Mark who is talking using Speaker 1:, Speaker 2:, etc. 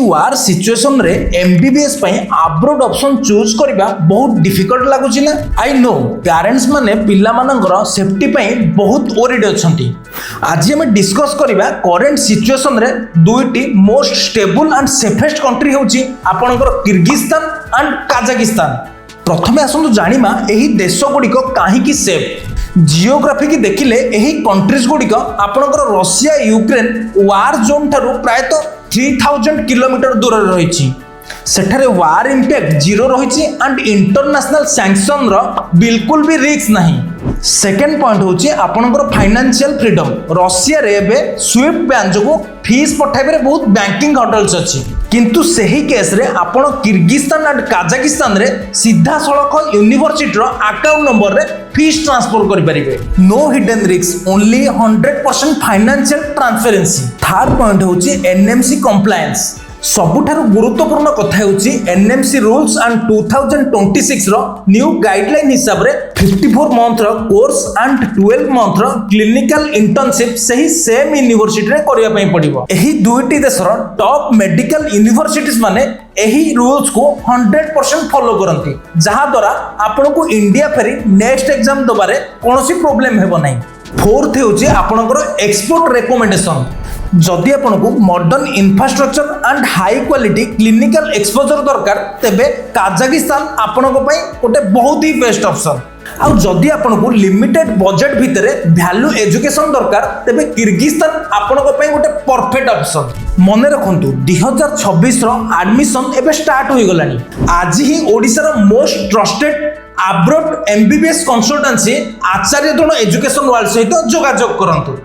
Speaker 1: वार situation रे MBBS पई abroad option choose करबा बहुत डिफिकल्ट लागुची ना। आई नो पेरेंट्स माने पिला मानकर सेफ्टी पई बहुत ओरिड अछंती। आज हम डिस्कस करबा करंट सिचुएशन रे दुईटी most stable and safest country होची आपनकर किर्गिस्तान एंड काजाकिस्तान। प्रथमे आसंतु जानिमा एही देश गुडिक काहे की सेफ। जियोग्राफी की देखिले एही कंट्रीज गुडिक आपनकर रशिया यूक्रेन वार जोन थारु प्रायतः 3000 किलोमीटर दूर रही। सेठारे वार इंपैक्ट जीरो रही एंड इंटरनेशनल सैंक्शन रो बिल्कुल भी रिस्क नहीं। सेकेंड पॉइंट होची आपनकर फाइनेंशियल फ्रीडम। रशिया रे एबे स्विफ्ट बैन जो फीस पठाइबे बहुत बैंकिंग हर्डल्स अछि, किंतु सही केस रे आपण किर्गिस्तान एंड काजाकिस्तान रे सीधा सड़क यूनिवर्सिटी रो अकाउंट नंबर रे फीस ट्रांसफर करि परिबे। No hidden risk, only 100% financial transparency. Third point होची एनएमसी कंप्लायंस। सबुठारु गुरुत्वपूर्ण कथा होची एनएमसी रूल्स एंड 2026 रो न्यू गाइडलाइन हिसाब रे 54 मंथ रो कोर्स एंड 12 मंथ रो क्लिनिकल इंटर्नशिप सही सेम यूनिवर्सिटी रे करिया पई पड़िबो। एही दुईटी देशर टॉप मेडिकल यूनिवर्सिटीज माने एही रूल्स को 100% फॉलो करंती, जहा द्वारा आपन को इंडिया फेरी नेक्स्ट एग्जाम दबारे कोनोसी प्रॉब्लम हेबो नाही। फोर्थ होची आपनकर एक्सपोर्ट रिकमेंडेशन। जदि आपको modern infrastructure and high quality clinical exposure दरकार तेबे काजाकिस्तान आपन गोटे बहुत ही बेस्ट ऑप्शन। आ जदि आपको लिमिटेड बजेट भितर वैल्यू एजुकेशन दरकार तेबे किर्गिस्तान आपन गोटे परफेक्ट ऑप्शन। मन रखु 2026 रो एडमिशन एबे स्टार्ट हो गलानी। आज ही ओडिसा रो most trusted abroad MBBS consultancy Acharya Drona education world सहित जोगाजोग करंतु।